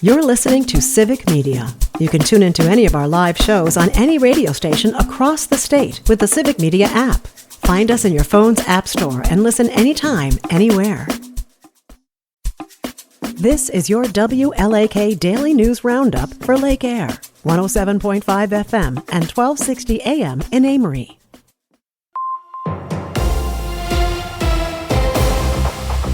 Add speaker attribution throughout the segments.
Speaker 1: You're listening to Civic Media. You can tune into any of our live shows on any radio station across the state with the Civic Media app. Find us in your phone's app store and listen anytime, anywhere. This is your WLAK Daily News Roundup for Lake Air, 107.5 FM and 1260 AM in Amory.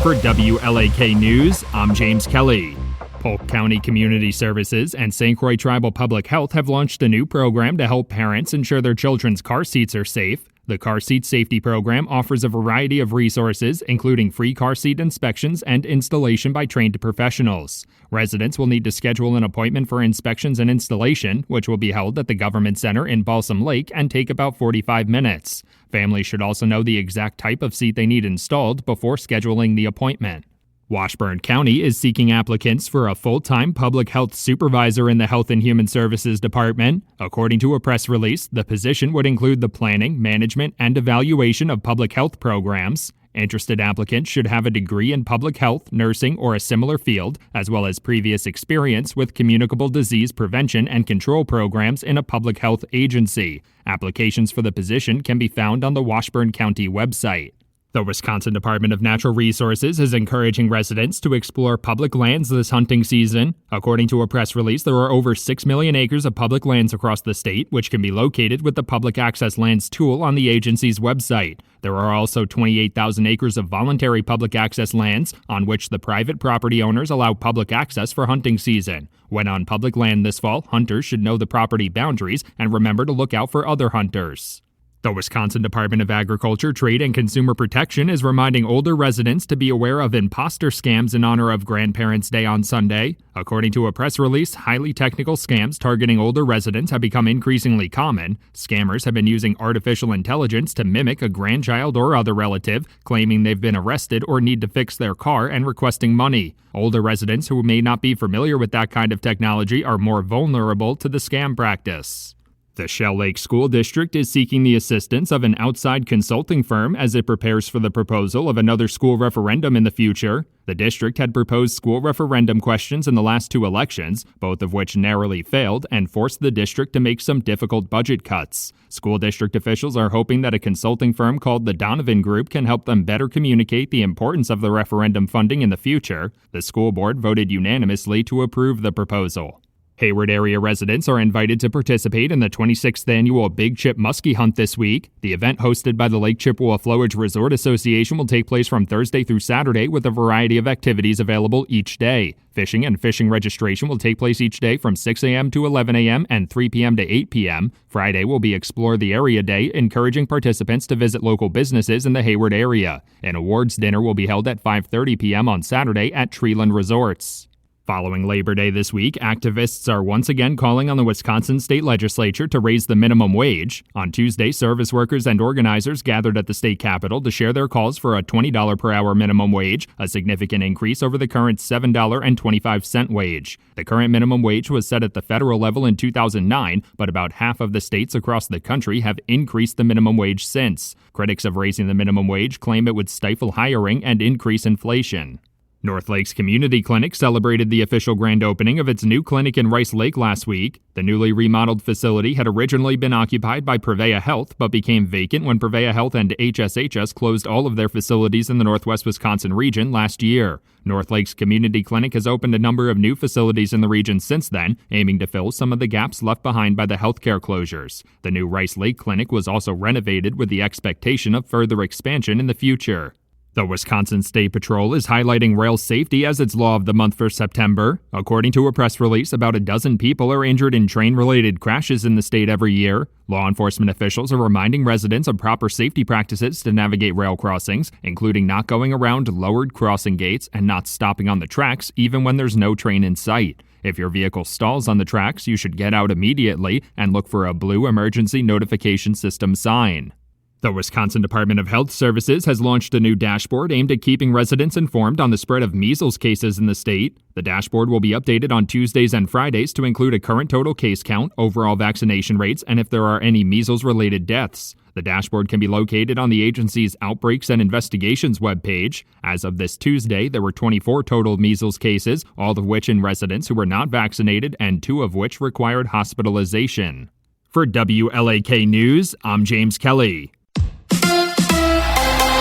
Speaker 2: For WLAK News, I'm James Kelly. Polk County Community Services and St. Croix Tribal Public Health have launched a new program to help parents ensure their children's car seats are safe. The Car Seat Safety Program offers a variety of resources, including free car seat inspections and installation by trained professionals. Residents will need to schedule an appointment for inspections and installation, which will be held at the Government Center in Balsam Lake and take about 45 minutes. Families should also know the exact type of seat they need installed before scheduling the appointment. Washburn County is seeking applicants for a full-time public health supervisor in the Health and Human Services Department. According to a press release, the position would include the planning, management, and evaluation of public health programs. Interested applicants should have a degree in public health, nursing, or a similar field, as well as previous experience with communicable disease prevention and control programs in a public health agency. Applications for the position can be found on the Washburn County website. The Wisconsin Department of Natural Resources is encouraging residents to explore public lands this hunting season. According to a press release, there are over 6 million acres of public lands across the state, which can be located with the Public Access Lands tool on the agency's website. There are also 28,000 acres of voluntary public access lands on which the private property owners allow public access for hunting season. When on public land this fall, hunters should know the property boundaries and remember to look out for other hunters. The Wisconsin Department of Agriculture, Trade, and Consumer Protection is reminding older residents to be aware of imposter scams in honor of Grandparents' Day on Sunday. According to a press release, highly technical scams targeting older residents have become increasingly common. Scammers have been using artificial intelligence to mimic a grandchild or other relative, claiming they've been arrested or need to fix their car and requesting money. Older residents who may not be familiar with that kind of technology are more vulnerable to the scam practice. The Shell Lake School District is seeking the assistance of an outside consulting firm as it prepares for the proposal of another school referendum in the future. The district had proposed school referendum questions in the last two elections, both of which narrowly failed and forced the district to make some difficult budget cuts. School district officials are hoping that a consulting firm called the Donovan Group can help them better communicate the importance of the referendum funding in the future. The school board voted unanimously to approve the proposal. Hayward area residents are invited to participate in the 26th annual Big Chip Muskie Hunt this week. The event, hosted by the Lake Chippewa Flowage Resort Association, will take place from Thursday through Saturday with a variety of activities available each day. Fishing and fishing registration will take place each day from 6 a.m. to 11 a.m. and 3 p.m. to 8 p.m. Friday will be Explore the Area Day, encouraging participants to visit local businesses in the Hayward area. An awards dinner will be held at 5:30 p.m. on Saturday at Treeland Resorts. Following Labor Day this week, activists are once again calling on the Wisconsin State Legislature to raise the minimum wage. On Tuesday, service workers and organizers gathered at the state capitol to share their calls for a $20 per hour minimum wage, a significant increase over the current $7.25 wage. The current minimum wage was set at the federal level in 2009, but about half of the states across the country have increased the minimum wage since. Critics of raising the minimum wage claim it would stifle hiring and increase inflation. North Lakes Community Clinic celebrated the official grand opening of its new clinic in Rice Lake last week. The newly remodeled facility had originally been occupied by Prevea Health, but became vacant when Prevea Health and HSHS closed all of their facilities in the Northwest Wisconsin region last year. North Lakes Community Clinic has opened a number of new facilities in the region since then, aiming to fill some of the gaps left behind by the healthcare closures. The new Rice Lake Clinic was also renovated with the expectation of further expansion in the future. The Wisconsin State Patrol is highlighting rail safety as its law of the month for September. According to a press release, about a dozen people are injured in train-related crashes in the state every year. Law enforcement officials are reminding residents of proper safety practices to navigate rail crossings, including not going around lowered crossing gates and not stopping on the tracks even when there's no train in sight. If your vehicle stalls on the tracks, you should get out immediately and look for a blue emergency notification system sign. The Wisconsin Department of Health Services has launched a new dashboard aimed at keeping residents informed on the spread of measles cases in the state. The dashboard will be updated on Tuesdays and Fridays to include a current total case count, overall vaccination rates, and if there are any measles-related deaths. The dashboard can be located on the agency's Outbreaks and Investigations webpage. As of this Tuesday, there were 24 total measles cases, all of which in residents who were not vaccinated and 2 of which required hospitalization. For WLAK News, I'm James Kelly.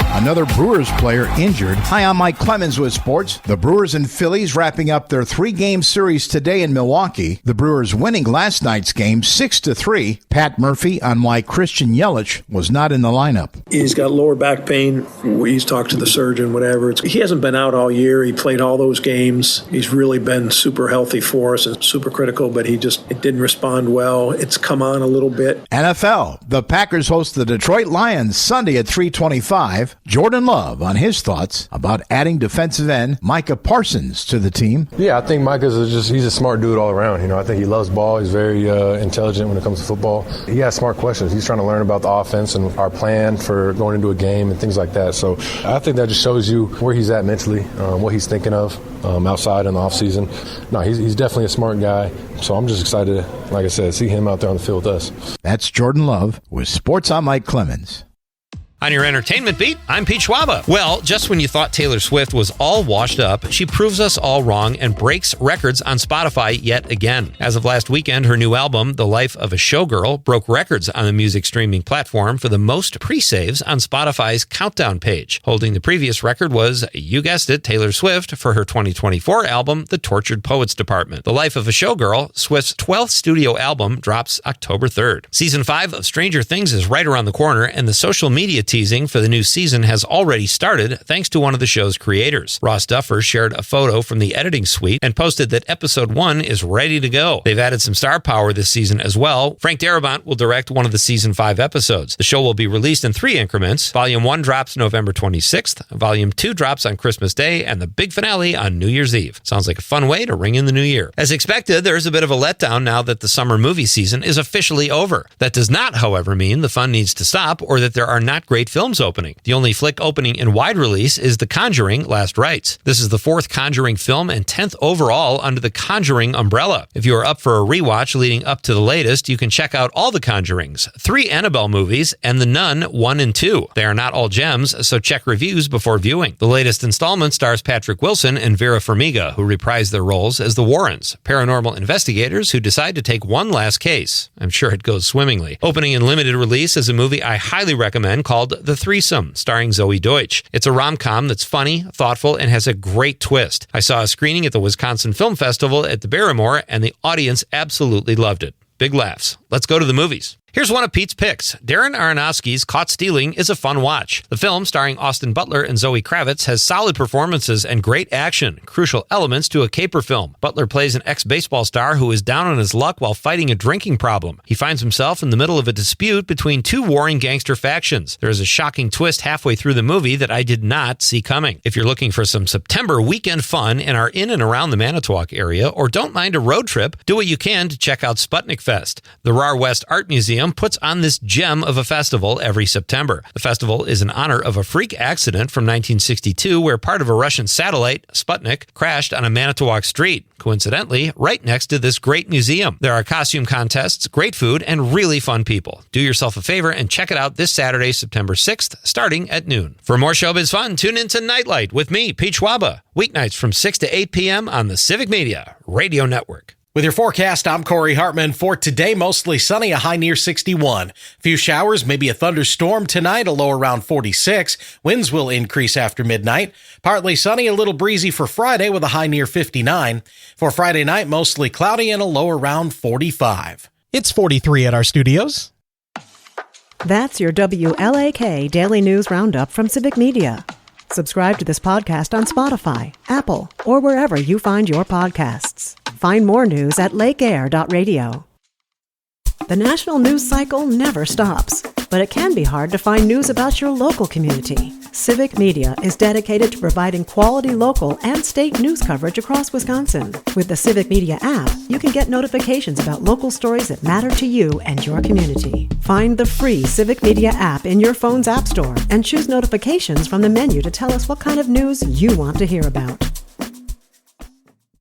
Speaker 3: Another Brewers player injured. Hi, I'm Mike Clemens with sports. The Brewers and Phillies wrapping up their 3-game series today in Milwaukee. The Brewers winning last night's game 6-3. Pat Murphy on why Christian Yelich was not in the lineup.
Speaker 4: He's got lower back pain. He's talked to the surgeon, whatever. He hasn't been out all year. He played all those games. He's really been super healthy for us and super critical, but it didn't respond well. It's come on a little bit.
Speaker 3: NFL. The Packers host the Detroit Lions Sunday at 3:25. Jordan Love on his thoughts about adding defensive end Micah Parsons to the team.
Speaker 5: Yeah, I think Micah's he's a smart dude all around. I think he loves ball. He's very intelligent when it comes to football. He has smart questions. He's trying to learn about the offense and our plan for going into a game and things like that. So I think that just shows you where he's at mentally, what he's thinking of outside in the offseason. No, he's definitely a smart guy. So I'm just excited, like I said, see him out there on the field with us.
Speaker 3: That's Jordan Love with Sports. I'm Mike Clemens.
Speaker 6: On your entertainment beat, I'm Pete Schwaba. Well, just when you thought Taylor Swift was all washed up, she proves us all wrong and breaks records on Spotify yet again. As of last weekend, her new album, The Life of a Showgirl, broke records on the music streaming platform for the most pre-saves on Spotify's countdown page. Holding the previous record was, you guessed it, Taylor Swift for her 2024 album, The Tortured Poets Department. The Life of a Showgirl, Swift's 12th studio album, drops October 3rd. Season 5 of Stranger Things is right around the corner, and the social media teasing for the new season has already started thanks to one of the show's creators. Ross Duffer shared a photo from the editing suite and posted that episode 1 is ready to go. They've added some star power this season as well. Frank Darabont will direct one of the season 5 episodes. The show will be released in 3 increments. Volume 1 drops November 26th, Volume 2 drops on Christmas Day, and the big finale on New Year's Eve. Sounds like a fun way to ring in the new year. As expected, there's a bit of a letdown now that the summer movie season is officially over. That does not, however, mean the fun needs to stop or that there are not great films opening. The only flick opening in wide release is The Conjuring: Last Rites. This is the 4th Conjuring film and 10th overall under the Conjuring umbrella. If you are up for a rewatch leading up to the latest, you can check out all the Conjurings, 3 Annabelle movies, and The Nun 1 and 2. They are not all gems, so check reviews before viewing. The latest installment stars Patrick Wilson and Vera Farmiga, who reprise their roles as the Warrens, paranormal investigators who decide to take one last case. I'm sure it goes swimmingly. Opening in limited release is a movie I highly recommend called The Threesome, starring Zoe Deutsch. It's a rom-com that's funny, thoughtful, and has a great twist. I saw a screening at the Wisconsin Film Festival at the Barrymore, and the audience absolutely loved it. Big laughs. Let's go to the movies. Here's one of Pete's picks. Darren Aronofsky's Caught Stealing is a fun watch. The film, starring Austin Butler and Zoe Kravitz, has solid performances and great action, crucial elements to a caper film. Butler plays an ex-baseball star who is down on his luck while fighting a drinking problem. He finds himself in the middle of a dispute between 2 warring gangster factions. There is a shocking twist halfway through the movie that I did not see coming. If you're looking for some September weekend fun and are in and around the Manitowoc area, or don't mind a road trip, do what you can to check out Sputnik Fest. The RAR West Art Museum puts on this gem of a festival every September. The festival is in honor of a freak accident from 1962 where part of a Russian satellite, Sputnik, crashed on a Manitowoc street, coincidentally, right next to this great museum. There are costume contests, great food, and really fun people. Do yourself a favor and check it out this Saturday, September 6th, starting at noon. For more showbiz fun, tune into Nightlight with me, Pete Schwaba, weeknights from 6 to 8 p.m. on the Civic Media Radio Network.
Speaker 7: With your forecast, I'm Corey Hartman. For today, mostly sunny, a high near 61. A few showers, maybe a thunderstorm tonight, a low around 46. Winds will increase after midnight. Partly sunny, a little breezy for Friday with a high near 59. For Friday night, mostly cloudy and a low around 45.
Speaker 8: It's 43 at our studios.
Speaker 1: That's your WLAK Daily News Roundup from Civic Media. Subscribe to this podcast on Spotify, Apple, or wherever you find your podcasts. Find more news at lakeair.radio. The national news cycle never stops. but it can be hard to find news about your local community. Civic Media is dedicated to providing quality local and state news coverage across Wisconsin. With the Civic Media app, you can get notifications about local stories that matter to you and your community. Find the free Civic Media app in your phone's app store and choose notifications from the menu to tell us what kind of news you want to hear about.